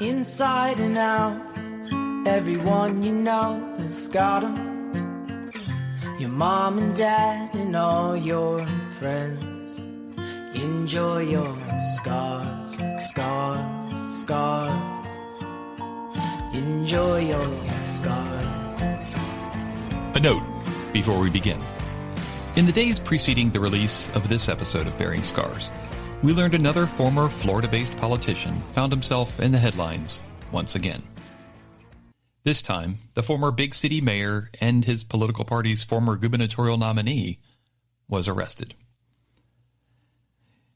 Inside and out, everyone you know has got 'em. Your mom and dad and all your friends. Enjoy your scars, scars, scars. Enjoy your scars. A note before we begin. In the days preceding the release of this episode of Bearing Scars, we learned another former Florida-based politician found himself in the headlines once again. This time, the former big city mayor and his political party's former gubernatorial nominee was arrested.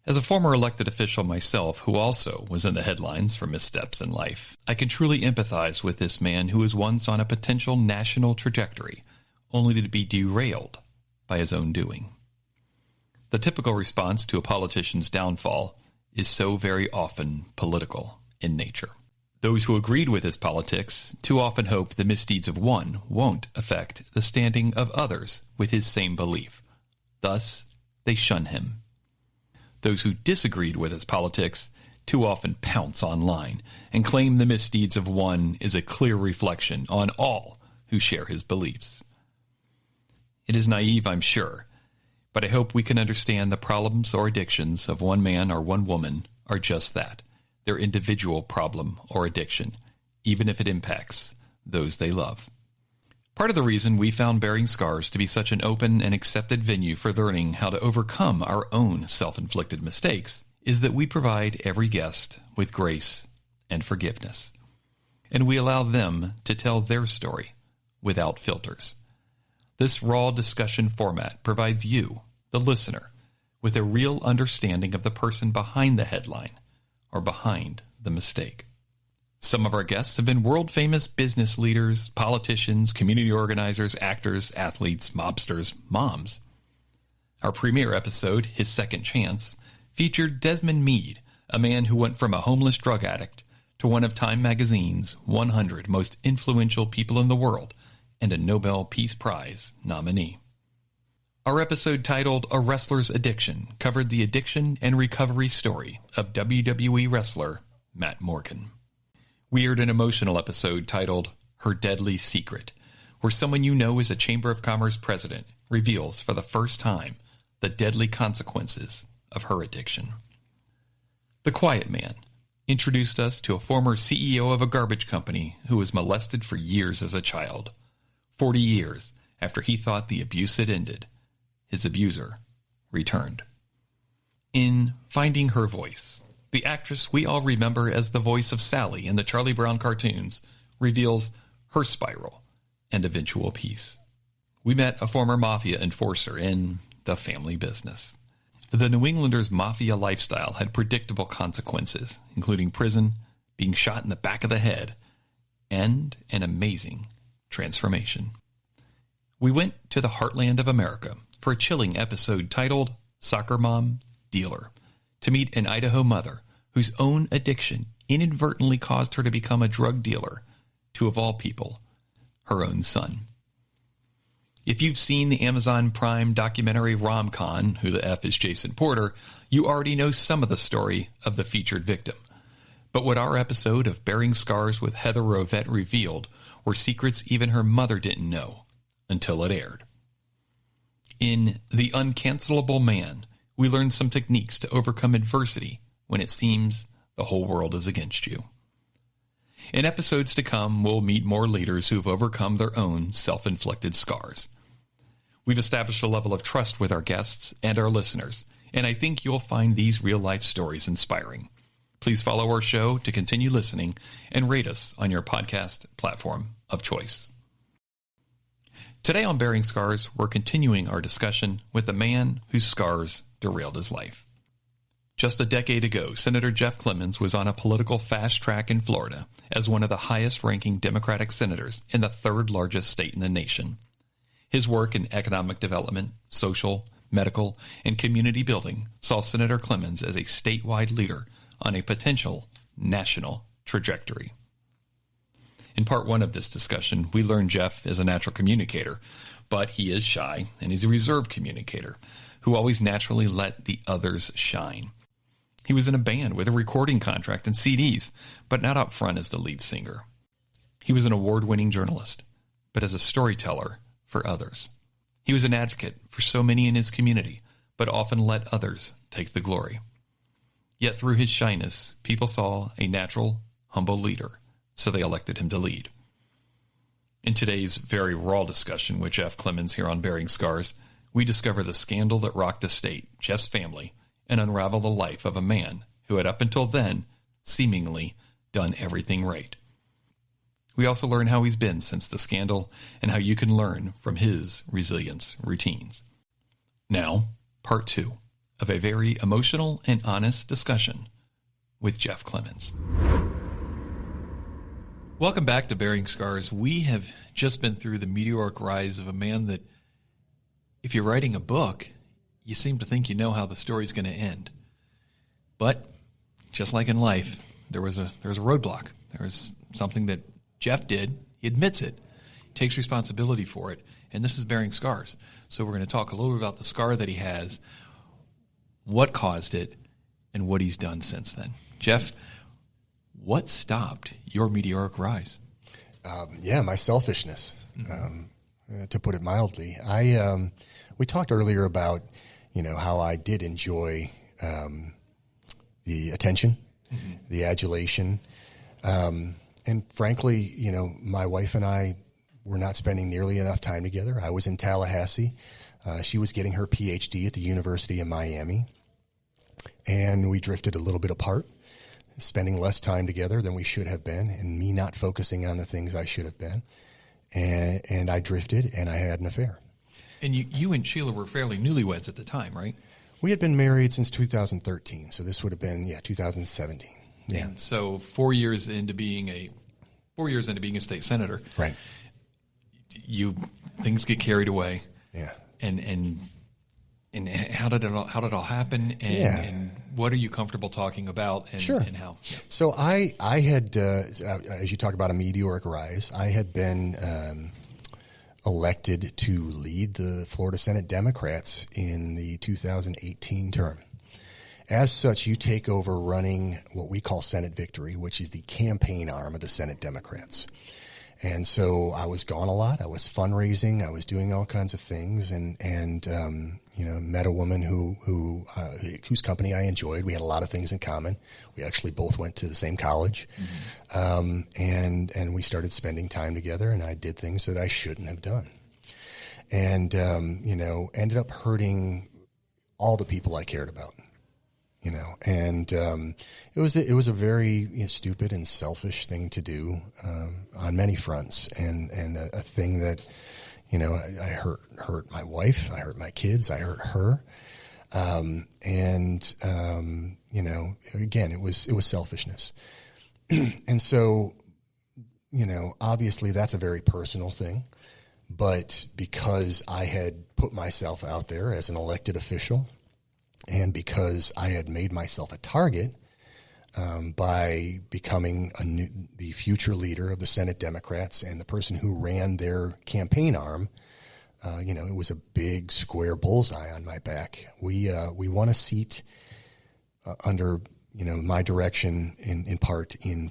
As a former elected official myself, who also was in the headlines for missteps in life, I can truly empathize with this man who was once on a potential national trajectory, only to be derailed by his own doing. The typical response to a politician's downfall is so very often political in nature. Those who agreed with his politics too often hope the misdeeds of one won't affect the standing of others with his same belief. Thus, they shun him. Those who disagreed with his politics too often pounce online and claim the misdeeds of one is a clear reflection on all who share his beliefs. It is naive, I'm sure, but I hope we can understand the problems or addictions of one man or one woman are just that, their individual problem or addiction, even if it impacts those they love. Part of the reason we found Bearing Scars to be such an open and accepted venue for learning how to overcome our own self-inflicted mistakes is that we provide every guest with grace and forgiveness, and we allow them to tell their story without filters. This raw discussion format provides you, the listener, with a real understanding of the person behind the headline or behind the mistake. Some of our guests have been world-famous business leaders, politicians, community organizers, actors, athletes, mobsters, moms. Our premiere episode, His Second Chance, featured Desmond Meade, a man who went from a homeless drug addict to one of Time magazine's 100 most influential people in the world and a Nobel Peace Prize nominee. Our episode titled A Wrestler's Addiction covered the addiction and recovery story of WWE wrestler Matt Morgan. We aired an emotional episode titled Her Deadly Secret, where someone you know is a Chamber of Commerce president reveals for the first time the deadly consequences of her addiction. The Quiet Man introduced us to a former CEO of a garbage company who was molested for years as a child. 40 years after he thought the abuse had ended, his abuser returned. In Finding Her Voice, the actress we all remember as the voice of Sally in the Charlie Brown cartoons reveals her spiral and eventual peace. We met a former mafia enforcer in The Family Business. The New Englander's mafia lifestyle had predictable consequences, including prison, being shot in the back of the head, and an amazing transformation. We went to the heartland of America for a chilling episode titled Soccer Mom, Dealer, to meet an Idaho mother whose own addiction inadvertently caused her to become a drug dealer to, of all people, her own son. If you've seen the Amazon Prime documentary Rom-Con, Who the F is Jason Porter, you already know some of the story of the featured victim. But what our episode of Bearing Scars with Heather Rovette revealed were secrets even her mother didn't know until it aired. In The Uncancelable Man, we learned some techniques to overcome adversity when it seems the whole world is against you. In episodes to come, we'll meet more leaders who've overcome their own self-inflicted scars. We've established a level of trust with our guests and our listeners, and I think you'll find these real-life stories inspiring. Please follow our show to continue listening and rate us on your podcast platform of choice. Today on Bearing Scars, we're continuing our discussion with the man whose scars derailed his life. Just a decade ago, Senator Jeff Clemens was on a political fast track in Florida as one of the highest-ranking Democratic senators in the third largest state in the nation. His work in economic development, social, medical, and community building saw Senator Clemens as a statewide leader on a potential national trajectory. In part one of this discussion, we learned Jeff is a natural communicator, but he is shy and he's a reserved communicator who always naturally let the others shine. He was in a band with a recording contract and CDs, but not up front as the lead singer. He was an award-winning journalist, but as a storyteller for others. He was an advocate for so many in his community, but often let others take the glory. Yet through his shyness, people saw a natural, humble leader, so they elected him to lead. In today's very raw discussion with Jeff Clemens here on Bearing Scars, we discover the scandal that rocked the state, Jeff's family, and unravel the life of a man who had up until then seemingly done everything right. We also learn how he's been since the scandal and how you can learn from his resilience routines. Now, part 2 of a very emotional and honest discussion with Jeff Clemens. Welcome back to Bearing Scars. We have just been through the meteoric rise of a man that, if you're writing a book, you seem to think you know how the story's going to end. But just like in life, there was a roadblock. There was something that Jeff did. He admits it, takes responsibility for it, and this is Bearing Scars. So we're going to talk a little bit about the scar that he has, what caused it, and what he's done since then. Jeff, what stopped your meteoric rise? My selfishness, to put it mildly. We talked earlier about, how I did enjoy the attention, the adulation. And frankly, my wife and I were not spending nearly enough time together. I was in Tallahassee. She was getting her PhD at the University of Miami. And we drifted a little bit apart, spending less time together than we should have been, and me not focusing on the things I should have been. And I drifted, and I had an affair. And you and Sheila were fairly newlyweds at the time, right? We had been married since 2013, so this would have been 2017. Yeah. And so 4 years into being a state senator, right? Things get carried away. Yeah. And how did it all happen? And what are you comfortable talking about? And, sure. And how? Yeah. So I had, as you talk about a meteoric rise, I had been elected to lead the Florida Senate Democrats in the 2018 term. As such, you take over running what we call Senate Victory, which is the campaign arm of the Senate Democrats. And so I was gone a lot. I was fundraising. I was doing all kinds of things, and met a woman whose company I enjoyed. We had a lot of things in common. We actually both went to the same college, and we started spending time together. And I did things that I shouldn't have done, and ended up hurting all the people I cared about. It was a very stupid and selfish thing to do on many fronts, and a thing that I hurt my wife, I hurt my kids, I hurt her, again it was selfishness, and so obviously that's a very personal thing, but because I had put myself out there as an elected official. And because I had made myself a target by becoming the future leader of the Senate Democrats and the person who ran their campaign arm, it was a big square bullseye on my back. We won a seat under my direction in part in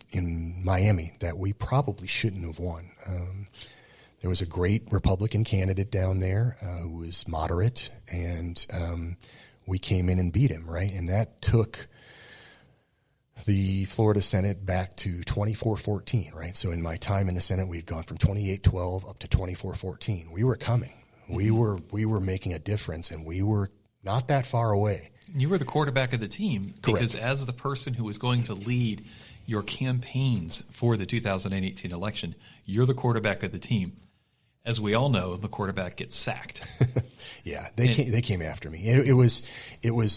Miami that we probably shouldn't have won. There was a great Republican candidate down there who was moderate, and we came in and beat him, right? And that took the Florida Senate back to 24-14, right? So in my time in the Senate, we'd gone from 28-12 up to 24-14. We were coming. We were making a difference, and we were not that far away. You were the quarterback of the team. Correct. Because as the person who was going to lead your campaigns for the 2018 election, you're the quarterback of the team. As we all know, the quarterback gets sacked. Yeah, they came after me. It was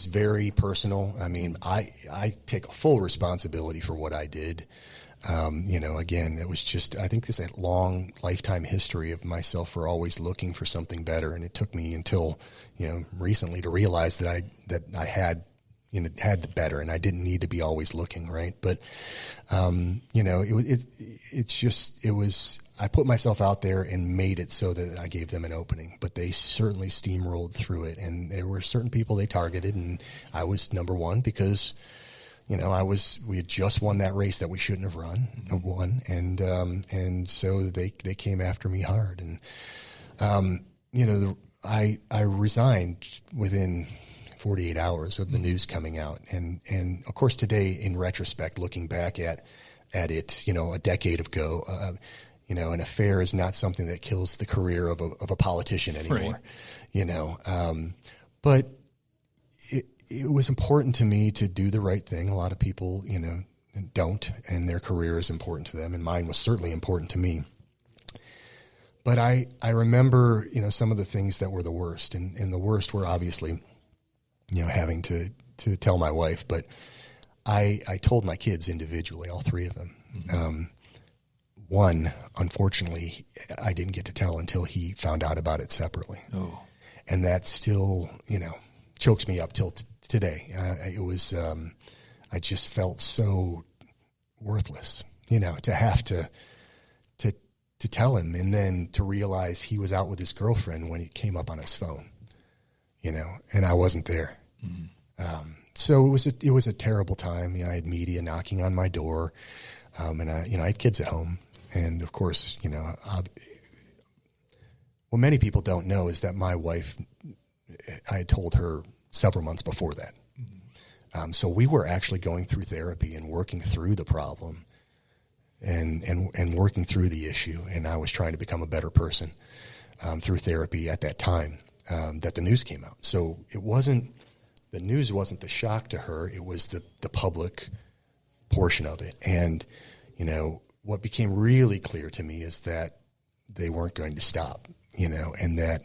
very personal. I mean, I take full responsibility for what I did. Again, it was just, I think there's a long lifetime history of myself for always looking for something better, and it took me until recently to realize that I had the better, and I didn't need to be always looking, right? But it was. I put myself out there and made it so that I gave them an opening, but they certainly steamrolled through it. And there were certain people they targeted, and I was number one because, we had just won that race that we shouldn't have won. And so they came after me hard. And, I resigned within 48 hours of the news coming out. And of course, today, in retrospect, looking back at it, a decade ago, an affair is not something that kills the career of a politician anymore, right. But it was important to me to do the right thing. A lot of people, don't, and their career is important to them. And mine was certainly important to me. But I remember, some of the things that were the worst, and the worst were obviously, having to tell my wife, but I told my kids individually, all three of them. Mm-hmm. One, unfortunately, I didn't get to tell until he found out about it separately. Oh. And that still, chokes me up till today. It was, I just felt so worthless, to have to tell him, and then to realize he was out with his girlfriend when it came up on his phone, and I wasn't there. Mm-hmm. So it was a terrible time. I had media knocking on my door, and I had kids at home. And of course, what many people don't know is that my wife, I had told her several months before that. Mm-hmm. So we were actually going through therapy and working through the problem and working through the issue. And I was trying to become a better person through therapy at that time that the news came out. So the news wasn't the shock to her. It was the public portion of it. And, what became really clear to me is that they weren't going to stop, and that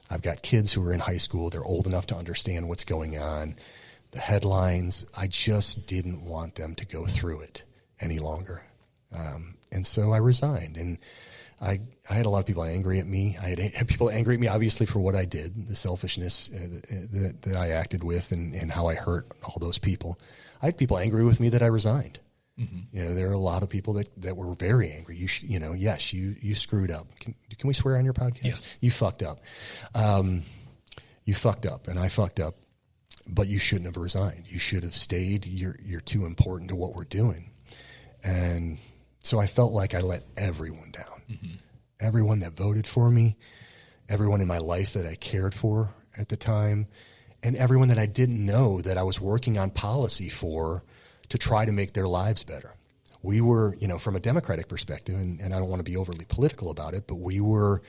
I've got kids who are in high school. They're old enough to understand what's going on. The headlines, I just didn't want them to go through it any longer. And so I resigned, and I had a lot of people angry at me. I had people angry at me, obviously, for what I did, the selfishness that I acted with, and how I hurt all those people. I had people angry with me that I resigned. Mm-hmm. There are a lot of people that were very angry. Yes, you screwed up. Can we swear on your podcast? Yes. You fucked up. You fucked up, and I fucked up. But you shouldn't have resigned. You should have stayed. You're too important to what we're doing. And so I felt like I let everyone down. Mm-hmm. Everyone that voted for me, everyone in my life that I cared for at the time, and everyone that I didn't know that I was working on policy for to try to make their lives better. We were, from a Democratic perspective, and I don't want to be overly political about it, but we were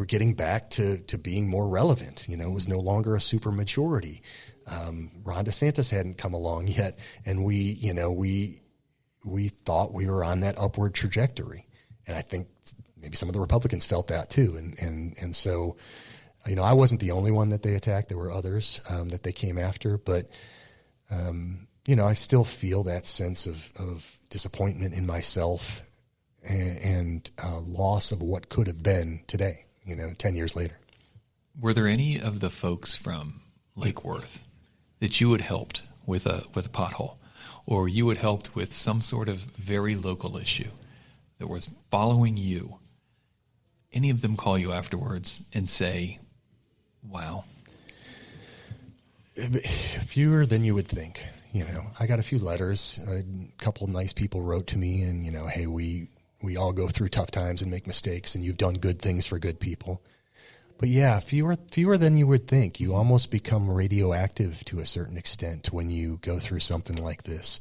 getting back to being more relevant. It was no longer a super majority. Ron DeSantis hadn't come along yet, and we thought we were on that upward trajectory. And I think maybe some of the Republicans felt that too. And so, I wasn't the only one that they attacked. There were others that they came after, but I still feel that sense of disappointment in myself and loss of what could have been today, 10 years later. Were there any of the folks from Lake Worth that you had helped with a pothole, or you had helped with some sort of very local issue that was following you? Any of them call you afterwards and say, wow? Fewer than you would think. I got a few letters. A couple of nice people wrote to me and, hey, we all go through tough times and make mistakes, and you've done good things for good people. But yeah, fewer than you would think. You almost become radioactive to a certain extent when you go through something like this.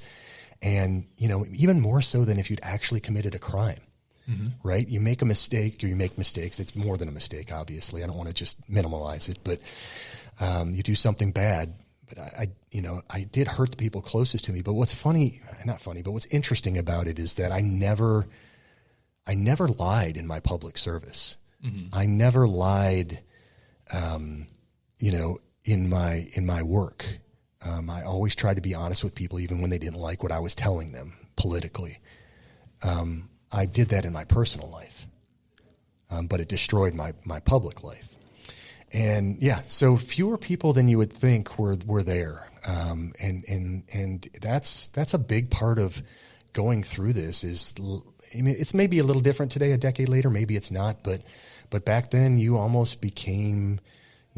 And, even more so than if you'd actually committed a crime, mm-hmm. right? You make a mistake, or you make mistakes. It's more than a mistake, obviously. I don't want to just minimalize it, but you do something bad. But I did hurt the people closest to me. But what's what's interesting about it is that I never lied in my public service. Mm-hmm. I never lied, in my work. I always tried to be honest with people, even when they didn't like what I was telling them politically. I did that in my personal life, but it destroyed my public life. And yeah, so fewer people than you would think were there. And that's a big part of going through this it's maybe a little different today, a decade later, maybe it's not, but back then you almost became,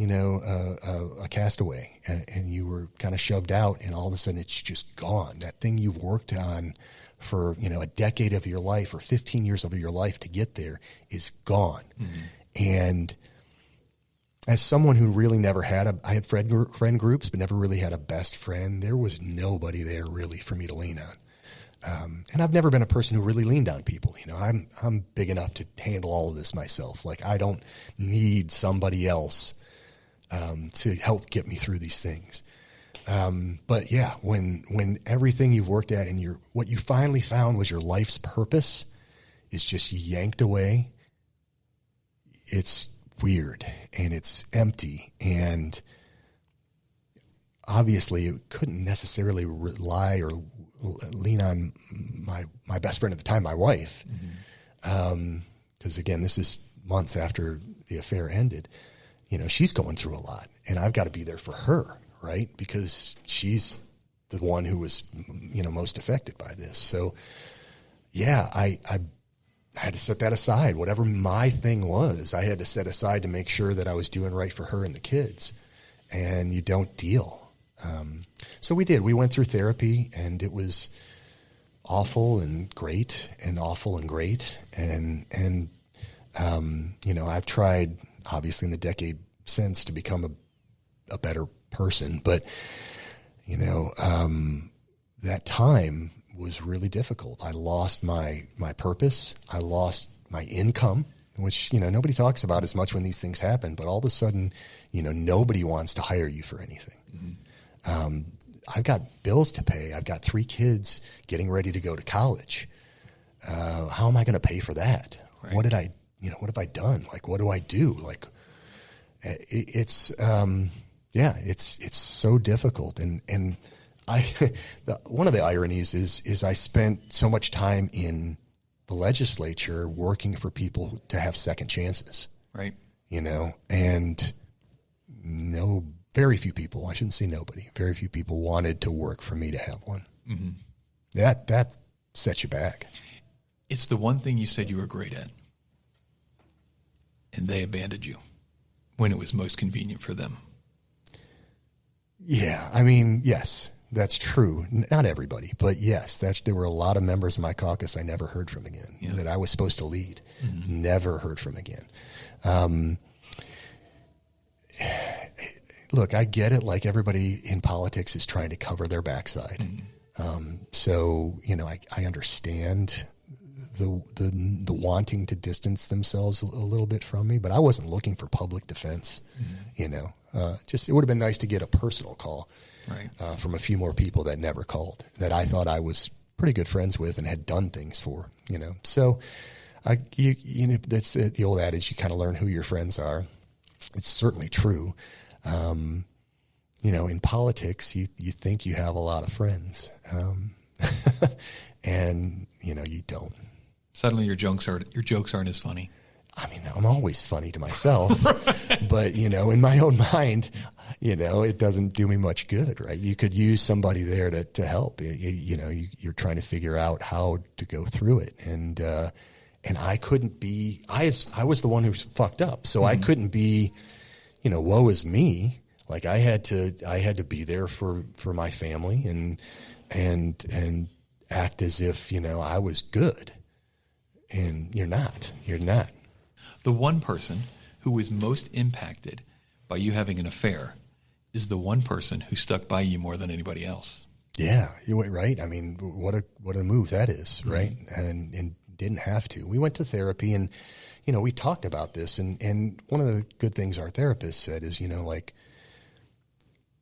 a castaway, and you were kind of shoved out, and all of a sudden it's just gone. That thing you've worked on for, a decade of your life or 15 years of your life to get there is gone. And as someone who really never I had friend groups, but never really had a best friend, there was nobody there really for me to lean on. And I've never been a person who really leaned on people. I'm big enough to handle all of this myself. Like, I don't need somebody else to help get me through these things. But yeah, when everything you've worked at and what you finally found was your life's purpose is just yanked away, it's weird and it's empty, and obviously it couldn't necessarily rely or lean on my best friend at the time, my wife. Because again, this is months after the affair ended. She's going through a lot, and I've got to be there for her, right? Because she's the one who was, most affected by this. So yeah, I had to set that aside. Whatever my thing was, I had to set aside to make sure that I was doing right for her and the kids. And you don't deal. So we did. We went through therapy, and it was awful and great, and awful and great. And I've tried, obviously, in the decade since to become a better person. But, that time was really difficult. I lost my purpose. I lost my income, which, nobody talks about as much when these things happen. But all of a sudden, nobody wants to hire you for anything. I've got bills to pay. I've got 3 kids getting ready to go to college. How am I going to pay for that? Right. What have I done? Like, what do I do? Like, it's so difficult. And one of the ironies is I spent so much time in the legislature working for people to have second chances. Right. And very few people, I shouldn't say nobody, very few people wanted to work for me to have one. That sets you back. It's the one thing you said you were great at, and they abandoned you when it was most convenient for them. Yeah, I mean, yes, that's true. Not everybody, but yes, there were a lot of members of my caucus I never heard from again, that I was supposed to lead. Never heard from again. Look, I get it. Like, everybody in politics is trying to cover their backside. So, I understand the wanting to distance themselves a little bit from me, but I wasn't looking for public defense. It would have been nice to get a personal call from a few more people that never called, that I thought I was pretty good friends with and had done things for. So that's the old adage: you kind of learn who your friends are. It's certainly true. In politics, you think you have a lot of friends, and you don't. Suddenly, your jokes aren't as funny. I mean, I'm always funny to myself, but in my own mind, it doesn't do me much good, right? You could use somebody there to help. You're trying to figure out how to go through it, and I couldn't be. I was the one who fucked up, so I couldn't be. Woe is me. Like, I had to be there for my family and act as if, I was good. And you're not. The one person who was most impacted by you having an affair is the one person who stuck by you more than anybody else. Yeah, you're right. I mean, what a move that is, right? And didn't have to. We went to therapy, and we talked about this, and one of the good things our therapist said is,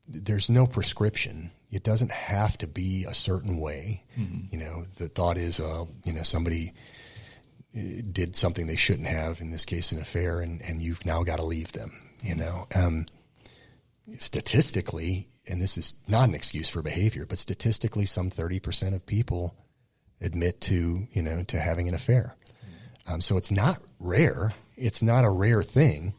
there's no prescription. It doesn't have to be a certain way. The thought is, somebody did something they shouldn't have, in this case, an affair, and you've now got to leave them, statistically, and this is not an excuse for behavior, but statistically, some 30% of people admit to having an affair. So it's not rare. It's not a rare thing.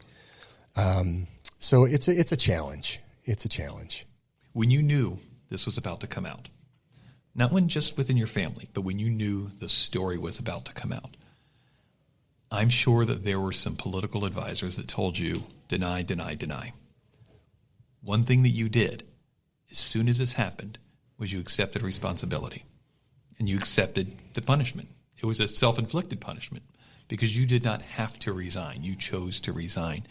So it's a challenge. It's a challenge. When you knew this was about to come out, not when just within your family, but when you knew the story was about to come out, I'm sure that there were some political advisors that told you, deny, deny, deny. one thing that you did as soon as this happened was you accepted responsibility and you accepted the punishment. It was a self-inflicted punishment because you did not have to resign. You chose to resign.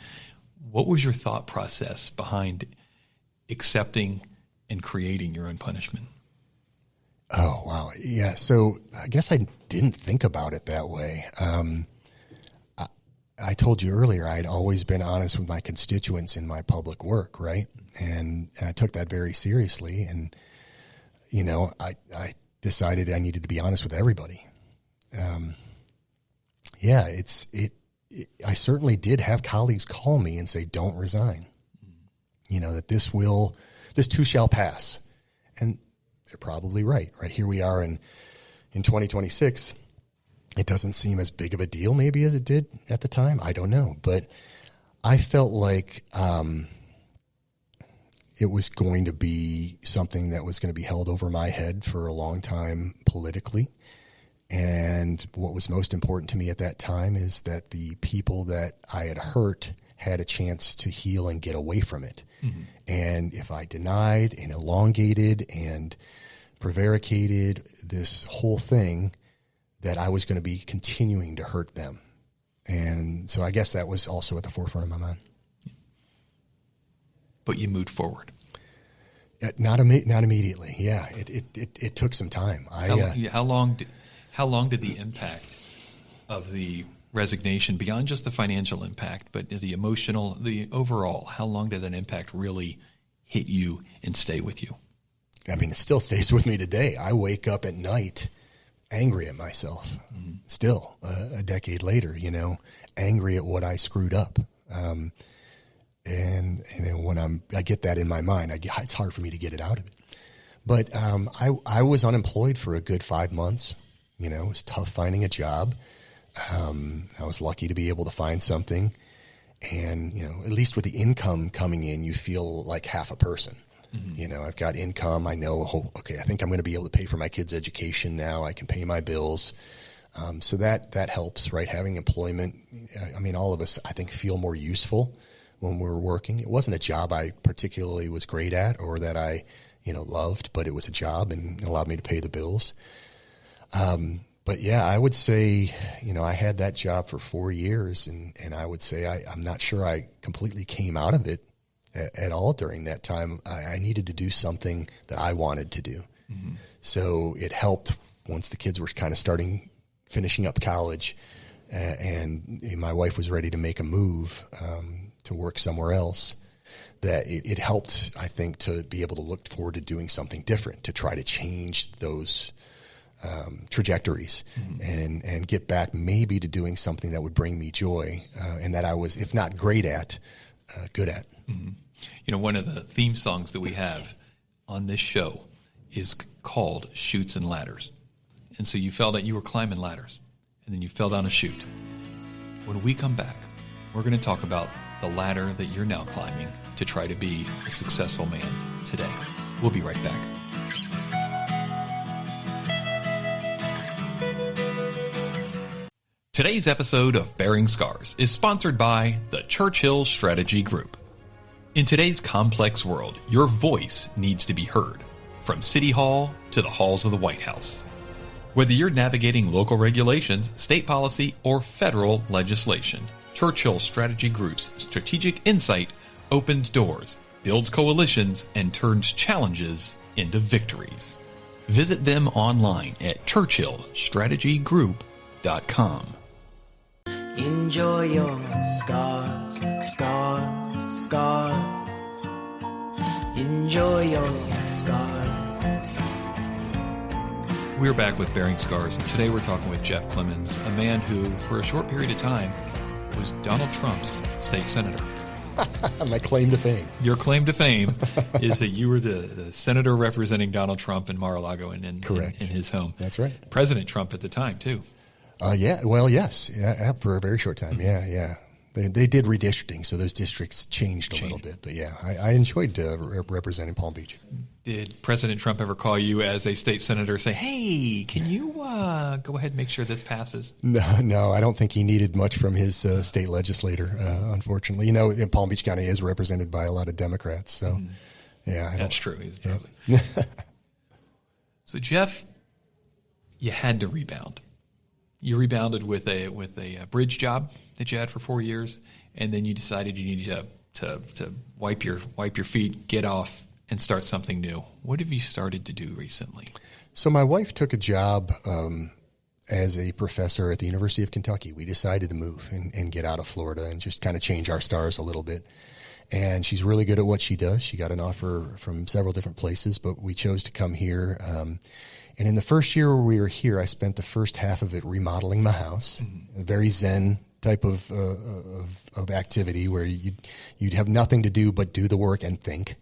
What was your thought process behind accepting and creating your own punishment? Oh, wow. Yeah. So I guess I didn't think about it that way. I told you earlier, I'd always been honest with my constituents in my public work, right? And I took that very seriously. And, you know, I decided I needed to be honest with everybody. I certainly did have colleagues call me and say, don't resign. You know, that this too shall pass. And they're probably right. Right here we are in 2026. It doesn't seem as big of a deal maybe as it did at the time. I don't know. But I felt like it was going to be something that was going to be held over my head for a long time politically. And what was most important to me at that time is that the people that I had hurt had a chance to heal and get away from it. Mm-hmm. And if I denied and elongated and prevaricated this whole thing, that I was going to be continuing to hurt them. And so I guess that was also at the forefront of my mind. But you moved forward. Not immediately. Yeah. It took some time. How long did the impact of the resignation, beyond just the financial impact, but the emotional, the overall, how long did that impact really hit you and stay with you? I mean, it still stays with me today. I wake up at night angry at myself, still a decade later, you know, angry at what I screwed up. And when I get that in my mind, it's hard for me to get it out of it. But I was unemployed for a good 5 months. You know, it was tough finding a job. I was lucky to be able to find something. And, you know, at least with the income coming in, you feel like half a person. Mm-hmm. You know, I've got income. I know, okay, I think I'm going to be able to pay for my kids' education now. I can pay my bills. So that helps, right? Having employment. I mean, all of us, I think, feel more useful when we're working. It wasn't a job I particularly was great at or that I, you know, loved, but it was a job and it allowed me to pay the bills. But yeah, I would say, you know, I had that job for 4 years and I would say I'm not sure I completely came out of it at all during that time. I needed to do something that I wanted to do. Mm-hmm. So it helped once the kids were kind of finishing up college and my wife was ready to make a move to work somewhere else, that it helped, I think, to be able to look forward to doing something different, to try to change those trajectories and get back maybe to doing something that would bring me joy and that I was, if not great at, good at. Mm-hmm. You know, one of the theme songs that we have on this show is called Chutes and Ladders. And so you felt that you were climbing ladders and then you fell down a chute. When we come back, we're going to talk about the ladder that you're now climbing to try to be a successful man today. We'll be right back. Today's episode of Bearing Scars is sponsored by the Churchill Strategy Group. In today's complex world, your voice needs to be heard, from City Hall to the halls of the White House. Whether you're navigating local regulations, state policy, or federal legislation, Churchill Strategy Group's strategic insight opens doors, builds coalitions, and turns challenges into victories. Visit them online at churchillstrategygroup.com. Enjoy your scars, scars, scars. Enjoy your scars. We're back with Bearing Scars, and today we're talking with Jeff Clemens, a man who, for a short period of time, was Donald Trump's state senator. My claim to fame. Your claim to fame is that you were the senator representing Donald Trump in Mar-a-Lago and in his home. That's right. President Trump at the time, too. Yeah. Well, yes. Yeah, for a very short time. Yeah. They did redistricting, so those districts changed a little bit. But yeah, I enjoyed representing Palm Beach. Did President Trump ever call you as a state senator say, hey, can you go ahead and make sure this passes? No, I don't think he needed much from his state legislator, unfortunately. You know, Palm Beach County is represented by a lot of Democrats. So, yeah. That's true. He's So, Jeff, you had to rebound. You rebounded with a bridge job that you had for 4 years, and then you decided you needed to wipe your feet, get off, and start something new. What have you started to do recently? So my wife took a job as a professor at the University of Kentucky. We decided to move and get out of Florida and just kind of change our stars a little bit. And she's really good at what she does. She got an offer from several different places, but we chose to come here. And in the first year where we were here, I spent the first half of it remodeling my house, a very zen type of activity where you'd have nothing to do but do the work and think.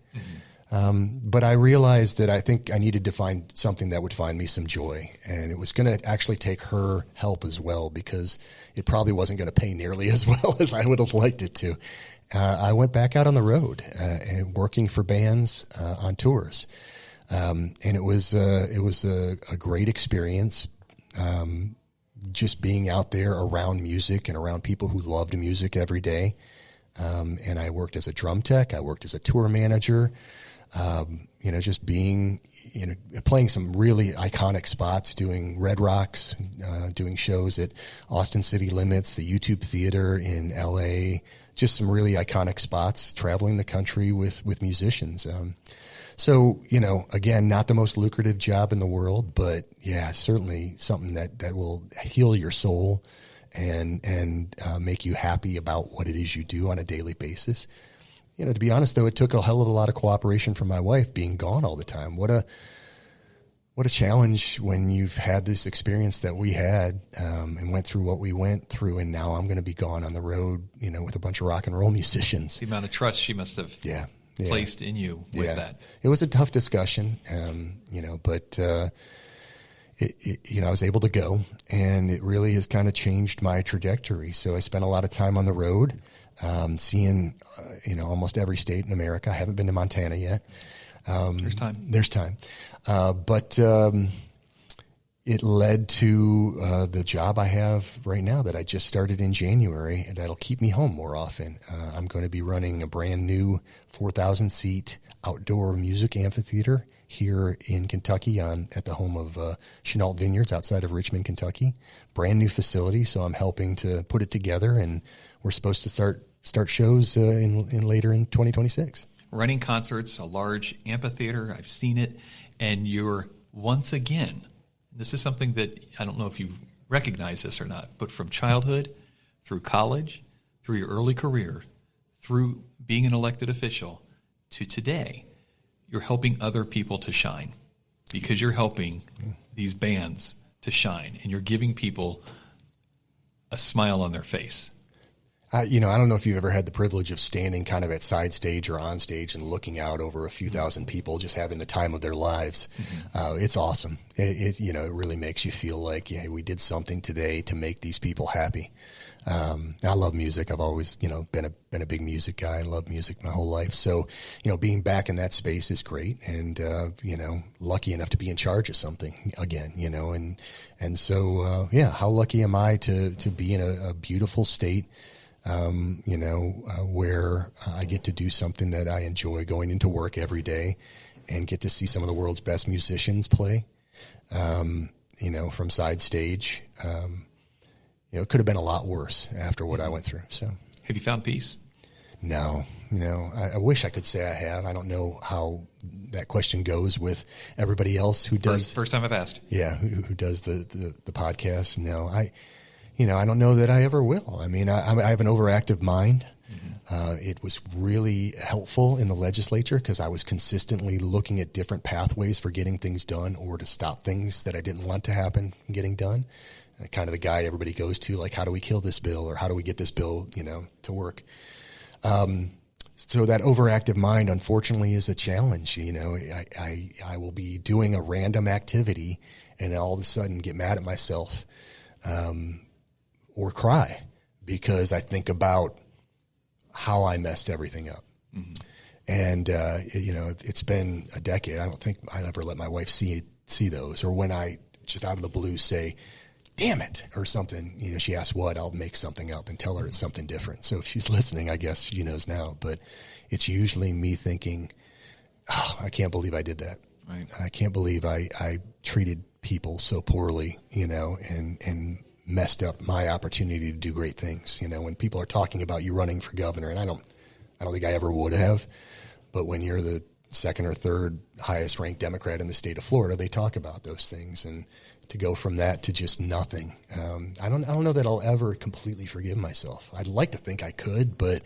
But I realized that I think I needed to find something that would find me some joy. And it was going to actually take her help as well, because it probably wasn't going to pay nearly as well as I would have liked it to. I went back out on the road and working for bands on tours. And it was a great experience. Just being out there around music and around people who loved music every day. And I worked as a drum tech. I worked as a tour manager. Just being, playing some really iconic spots, doing Red Rocks, doing shows at Austin City Limits, the YouTube Theater in LA, just some really iconic spots, traveling the country with musicians. So, again, not the most lucrative job in the world, but yeah, certainly something that will heal your soul and make you happy about what it is you do on a daily basis. To be honest, though, it took a hell of a lot of cooperation from my wife being gone all the time. What a challenge when you've had this experience that we had, and went through what we went through, and now I'm going to be gone on the road, with a bunch of rock and roll musicians. The amount of trust she must have placed in you with that. It was a tough discussion, but I was able to go, and it really has kind of changed my trajectory. So I spent a lot of time on the road, seeing, almost every state in America. I haven't been to Montana yet. There's time. But it led to the job I have right now that I just started in January, and that'll keep me home more often. I'm going to be running a brand new 4,000-seat outdoor music amphitheater here in Kentucky at the home of Chenault Vineyards outside of Richmond, Kentucky. Brand new facility, so I'm helping to put it together, and we're supposed to start shows later in 2026. Running concerts, a large amphitheater, I've seen it, and you're once again, this is something that I don't know if you recognize this or not, but from childhood, through college, through your early career, through being an elected official, to today, you're helping other people to shine, because you're helping these bands to shine, and you're giving people a smile on their face. I don't know if you've ever had the privilege of standing kind of at side stage or on stage and looking out over a few thousand people just having the time of their lives. It's awesome. It really makes you feel like, yeah, we did something today to make these people happy. I love music. I've always, been a big music guy. I love music my whole life. So, being back in that space is great, and, lucky enough to be in charge of something again, and so, how lucky am I to be in a beautiful state, where I get to do something that I enjoy, going into work every day and get to see some of the world's best musicians play, from side stage. It could have been a lot worse after what I went through. So, have you found peace? No, I wish I could say I have. I don't know how that question goes with everybody else who does. First time I've asked. Yeah. Who does the podcast. No, I don't know that I ever will. I mean, I have an overactive mind. It was really helpful in the legislature because I was consistently looking at different pathways for getting things done or to stop things that I didn't want to happen from getting done. Kind of the guide everybody goes to, like, how do we kill this bill, or how do we get this bill, to work? So that overactive mind, unfortunately, is a challenge. I will be doing a random activity and all of a sudden get mad at myself, or cry because I think about how I messed everything up. Mm-hmm. And, it's been a decade. I don't think I ever let my wife see those, or when I just out of the blue say, damn it, or something, she asks what, I'll make something up and tell her it's something different. So if she's listening, I guess she knows now, but it's usually me thinking, oh, I can't believe I did that. Right. I can't believe I treated people so poorly, and messed up my opportunity to do great things. When people are talking about you running for governor, and I don't think I ever would have, but when you're the second or third highest ranked Democrat in the state of Florida, they talk about those things, and to go from that to just nothing. I don't know that I'll ever completely forgive myself. I'd like to think I could, but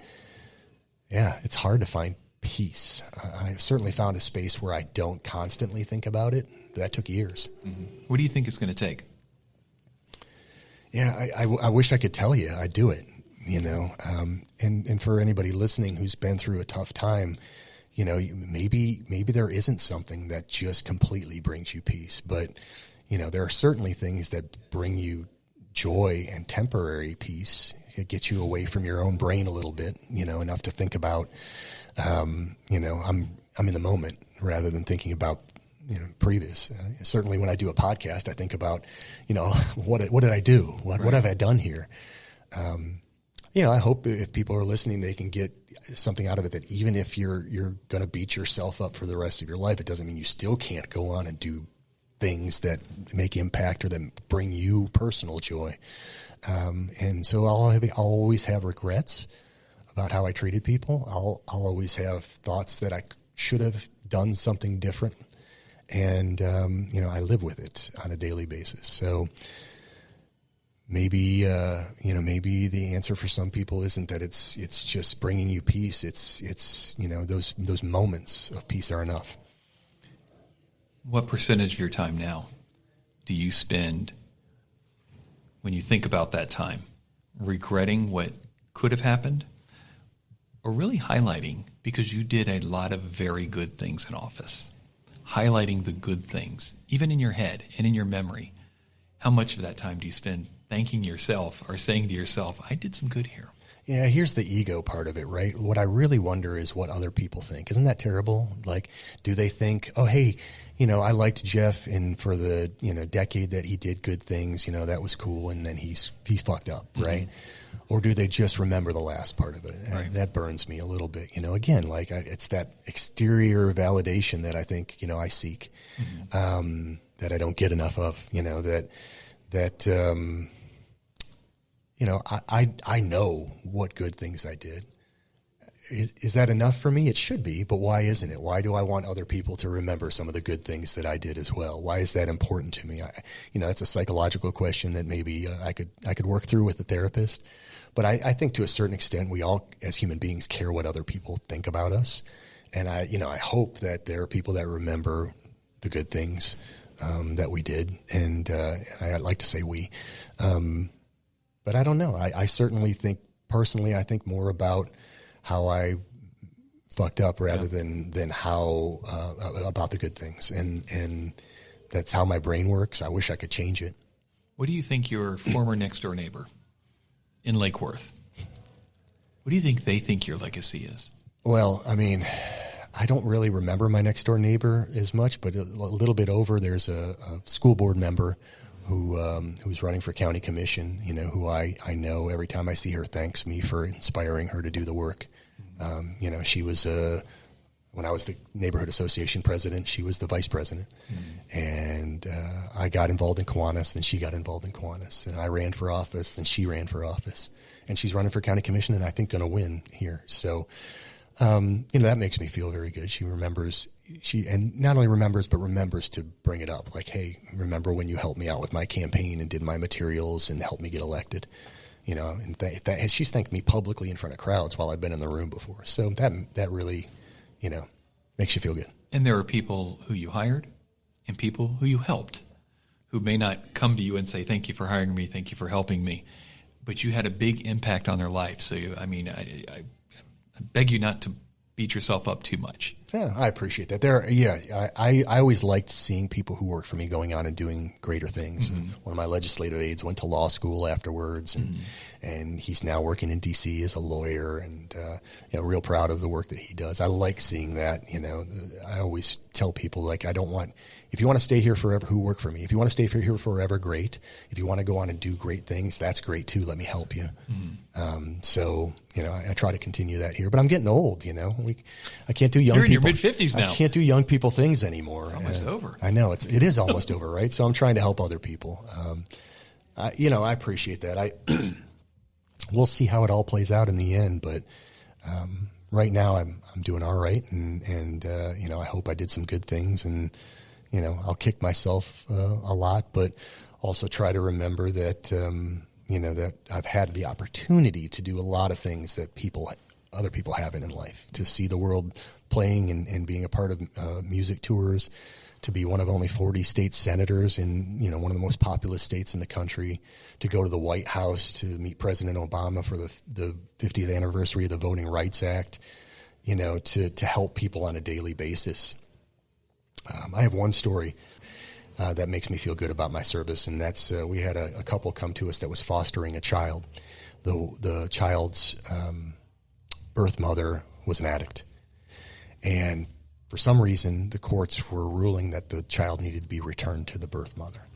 yeah, it's hard to find peace. I've certainly found a space where I don't constantly think about it. That took years. Mm-hmm. What do you think it's going to take? Yeah, I wish I could tell you I'd do it, and for anybody listening who's been through a tough time, maybe there isn't something that just completely brings you peace, but there are certainly things that bring you joy and temporary peace. It gets you away from your own brain a little bit, enough to think about, I'm in the moment rather than thinking about, previous. Certainly when I do a podcast, I think about, what did I do? What have I done here? I hope if people are listening, they can get something out of it, that even if you're going to beat yourself up for the rest of your life, it doesn't mean you still can't go on and do things that make impact or that bring you personal joy. And so I'll always have regrets about how I treated people. I'll always have thoughts that I should have done something different. And, I live with it on a daily basis. So maybe the answer for some people isn't that it's just bringing you peace. It's those moments of peace are enough. What percentage of your time now do you spend, when you think about that time, regretting what could have happened, or really highlighting, because you did a lot of very good things in office, highlighting the good things, even in your head and in your memory? How much of that time do you spend thanking yourself or saying to yourself, I did some good here? Yeah, here's the ego part of it, right? What I really wonder is what other people think. Isn't that terrible? Like, do they think, oh, hey, I liked Jeff, and for the, decade that he did good things, that was cool, and then he's fucked up, right? Mm-hmm. Or do they just remember the last part of it? Right. That burns me a little bit. Again, like it's that exterior validation that I think, I seek, mm-hmm. That I don't get enough of, I know what good things I did. Is that enough for me? It should be, but why isn't it? Why do I want other people to remember some of the good things that I did as well? Why is that important to me? It's a psychological question that maybe I could work through with a therapist. But I think to a certain extent, we all, as human beings, care what other people think about us. And I hope that there are people that remember the good things that we did. And I'd like to say we. But I don't know. I certainly think, personally, I think more about how I fucked up rather than how about the good things. And that's how my brain works. I wish I could change it. What do you think your former next-door neighbor in Lake Worth, what do you think they think your legacy is? Well, I don't really remember my next-door neighbor as much, but a little bit over, there's a school board member who's running for county commission, who I know every time I see her thanks me for inspiring her to do the work. She was, when I was the neighborhood association president, she was the vice president. Mm-hmm. And I got involved in Kiwanis, then she got involved in Kiwanis. And I ran for office, then she ran for office. And she's running for county commission and I think going to win here. So, that makes me feel very good. She remembers, and not only remembers, but remembers to bring it up. Like, hey, remember when you helped me out with my campaign and did my materials and helped me get elected? And she's thanked me publicly in front of crowds while I've been in the room before. So that really, makes you feel good. And there are people who you hired and people who you helped, who may not come to you and say, thank you for hiring me, thank you for helping me, but you had a big impact on their life. So, I beg you not to beat yourself up too much. Yeah, I appreciate that. I always liked seeing people who worked for me going on and doing greater things. And one of my legislative aides went to law school afterwards, and he's now working in D.C. as a lawyer, and real proud of the work that he does. I like seeing that. I always tell people, like, if you want to stay here forever, who work for me. If you want to stay here forever, great. If you want to go on and do great things, that's great too. Let me help you. I try to continue that here, but I'm getting old. I can't do young You're people. in your mid-50s now. I can't do young people things anymore. It's almost over. I know it is almost over, right? So I'm trying to help other people. I appreciate that. We'll see how it all plays out in the end, but right now I'm doing all right, and I hope I did some good things, and I'll kick myself a lot, but also try to remember that that I've had the opportunity to do a lot of things that other people haven't in life, to see the world playing and being a part of music tours, to be one of only 40 state senators in one of the most populous states in the country, to go to the White House to meet President Obama for the 50th anniversary of the Voting Rights Act, to help people on a daily basis. I have one story that makes me feel good about my service, and that's we had a couple come to us that was fostering a child. The child's birth mother was an addict, and for some reason the courts were ruling that the child needed to be returned to the birth mother.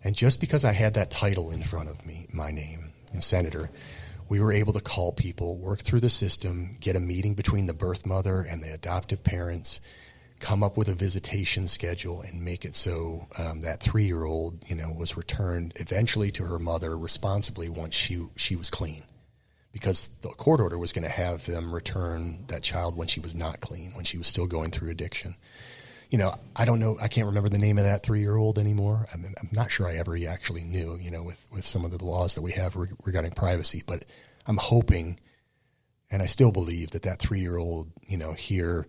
And just because I had that title in front of me, my name, Senator, we were able to call people, work through the system, get a meeting between the birth mother and the adoptive parents, come up with a visitation schedule, and make it so that 3-year-old, was returned eventually to her mother responsibly once she was clean, because the court order was going to have them return that child when she was not clean, when she was still going through addiction. I don't know, I can't remember the name of that 3-year-old anymore. I'm not sure I ever actually knew, with some of the laws that we have regarding privacy, but I'm hoping, and I still believe that 3-year-old, here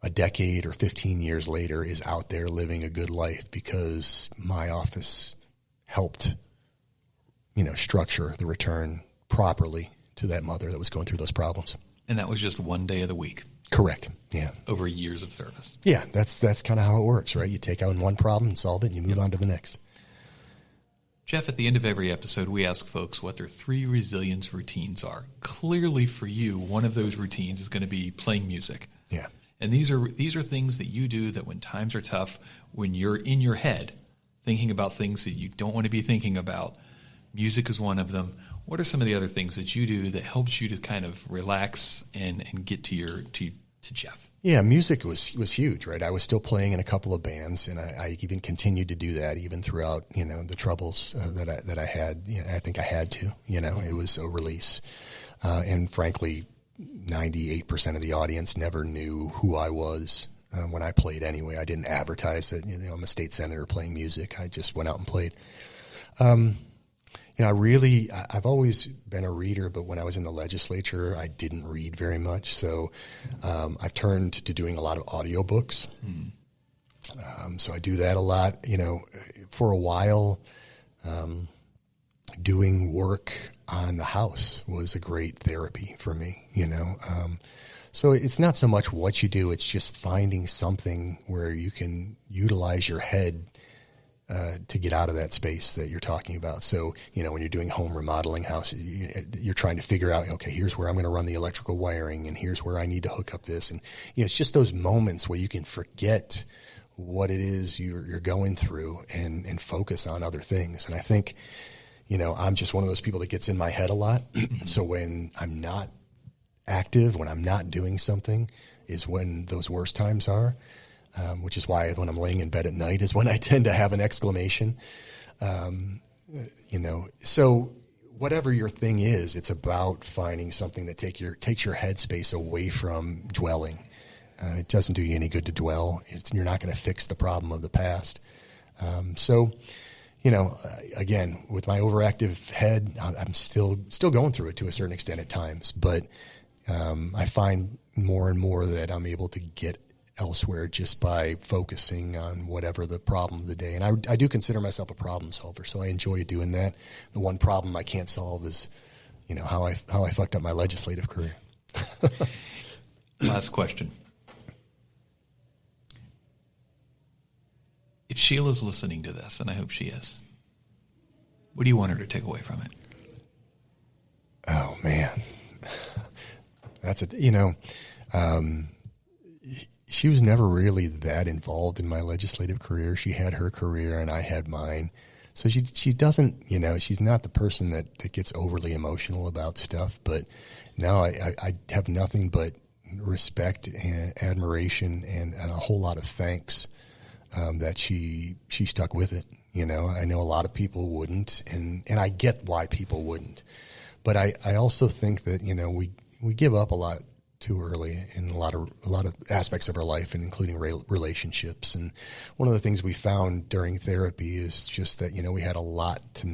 a decade or 15 years later is out there living a good life because my office helped, structure the return properly to that mother that was going through those problems. And that was just one day of the week. Correct. Yeah. Over years of service. Yeah. That's kind of how it works, right? You take on one problem and solve it, and you move on to the next. Jeff, at the end of every episode, we ask folks what their 3 resilience routines are. Clearly for you, one of those routines is going to be playing music. Yeah. And these are things that you do that when times are tough, when you're in your head thinking about things that you don't want to be thinking about, music is one of them. What are some of the other things that you do that helps you to kind of relax and get to Jeff? Yeah, music was huge, right? I was still playing in a couple of bands, and I even continued to do that even throughout, the troubles that I had. I think I had to, it was a release. And frankly, 98% of the audience never knew who I was when I played anyway. I didn't advertise that, I'm a state senator playing music. I just went out and played. I've always been a reader, but when I was in the legislature, I didn't read very much. So I've turned to doing a lot of audiobooks. So I do that a lot. For a while, doing work on the house was a great therapy for me, So it's not so much what you do, it's just finding something where you can utilize your head to get out of that space that you're talking about. So, when you're doing home remodeling house, you're trying to figure out, okay, here's where I'm going to run the electrical wiring, and here's where I need to hook up this. And, it's just those moments where you can forget what it is you're going through and focus on other things. And I think, I'm just one of those people that gets in my head a lot. So when I'm not active, when I'm not doing something, is when those worst times are. Which is why when I'm laying in bed at night is when I tend to have an exclamation. So whatever your thing is, it's about finding something that takes your headspace away from dwelling. It doesn't do you any good to dwell. You're not going to fix the problem of the past. Again, with my overactive head, I'm still going through it to a certain extent at times, but I find more and more that I'm able to get elsewhere just by focusing on whatever the problem of the day. And I do consider myself a problem solver, so I enjoy doing that. The one problem I can't solve is, how I fucked up my legislative career. Last question. If Sheila's listening to this, and I hope she is, what do you want her to take away from it? Oh, man. That's she was never really that involved in my legislative career. She had her career and I had mine. So she doesn't, she's not the person that gets overly emotional about stuff. But no, I have nothing but respect and admiration and a whole lot of thanks that she stuck with it. I know a lot of people wouldn't, and I get why people wouldn't. But I also think that, we give up a lot too early in a lot of aspects of our life, and including relationships. And one of the things we found during therapy is just that, we had a lot to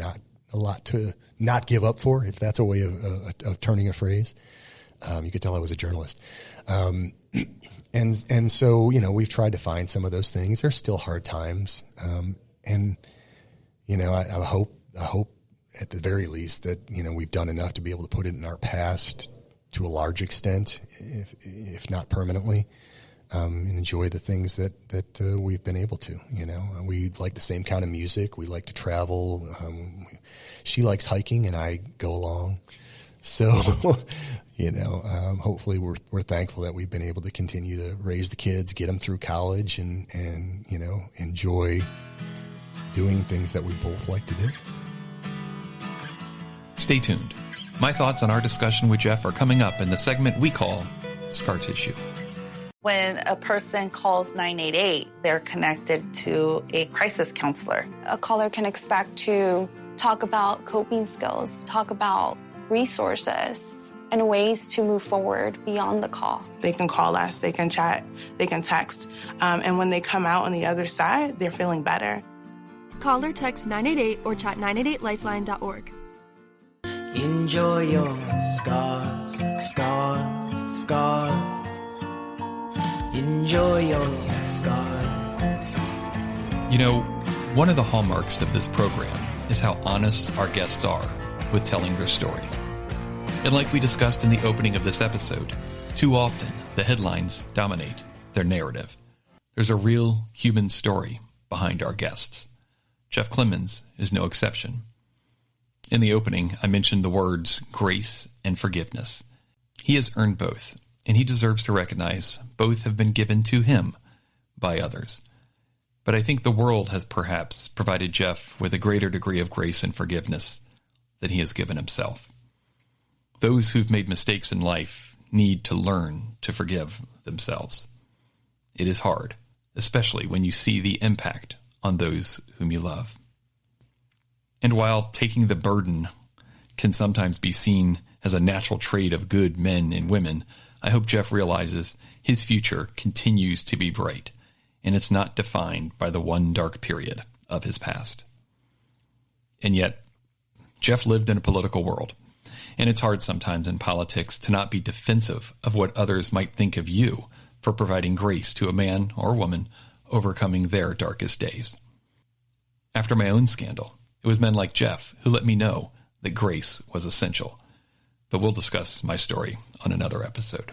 not give up for, if that's a way of turning a phrase. You could tell I was a journalist. And so, we've tried to find some of those things. There's still hard times. I hope at the very least that, we've done enough to be able to put it in our past to a large extent, if not permanently, and enjoy the things that we've been able to. We like the same kind of music. We like to travel. She likes hiking, and I go along. So, hopefully we're thankful that we've been able to continue to raise the kids, get them through college, and enjoy doing things that we both like to do. Stay tuned. My thoughts on our discussion with Jeff are coming up in the segment we call Scar Tissue. When a person calls 988, they're connected to a crisis counselor. A caller can expect to talk about coping skills, talk about resources, and ways to move forward beyond the call. They can call us, they can chat, they can text, and when they come out on the other side, they're feeling better. Call or text 988 or chat 988lifeline.org. Enjoy your scars, scars, scars. Enjoy your scars. One of the hallmarks of this program is how honest our guests are with telling their stories. And like we discussed in the opening of this episode, too often the headlines dominate their narrative. There's a real human story behind our guests. Jeff Clemens is no exception. In the opening, I mentioned the words grace and forgiveness. He has earned both, and he deserves to recognize both have been given to him by others. But I think the world has perhaps provided Jeff with a greater degree of grace and forgiveness than he has given himself. Those who've made mistakes in life need to learn to forgive themselves. It is hard, especially when you see the impact on those whom you love. And while taking the burden can sometimes be seen as a natural trait of good men and women, I hope Jeff realizes his future continues to be bright, and it's not defined by the one dark period of his past. And yet, Jeff lived in a political world, and it's hard sometimes in politics to not be defensive of what others might think of you for providing grace to a man or woman overcoming their darkest days. After my own scandal, it was men like Jeff who let me know that grace was essential. But we'll discuss my story on another episode.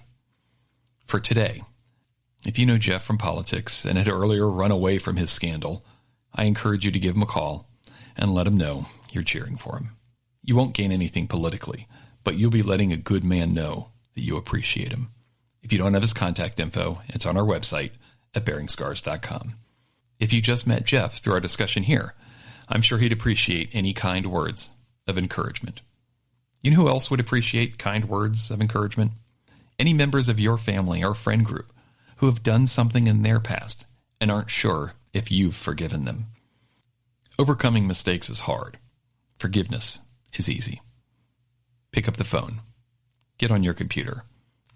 For today, if you know Jeff from politics and had earlier run away from his scandal, I encourage you to give him a call and let him know you're cheering for him. You won't gain anything politically, but you'll be letting a good man know that you appreciate him. If you don't have his contact info, it's on our website at bearingscars.com. If you just met Jeff through our discussion here, I'm sure he'd appreciate any kind words of encouragement. You know who else would appreciate kind words of encouragement? Any members of your family or friend group who have done something in their past and aren't sure if you've forgiven them. Overcoming mistakes is hard. Forgiveness is easy. Pick up the phone. Get on your computer.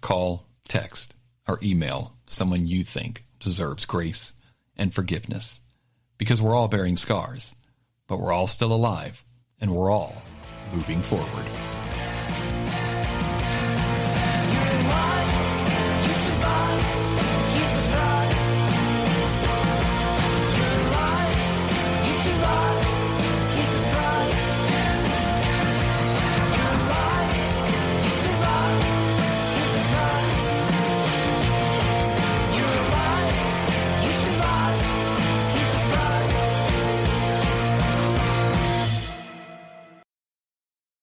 Call, text, or email someone you think deserves grace and forgiveness. Because we're all bearing scars, but we're all still alive, and we're all moving forward.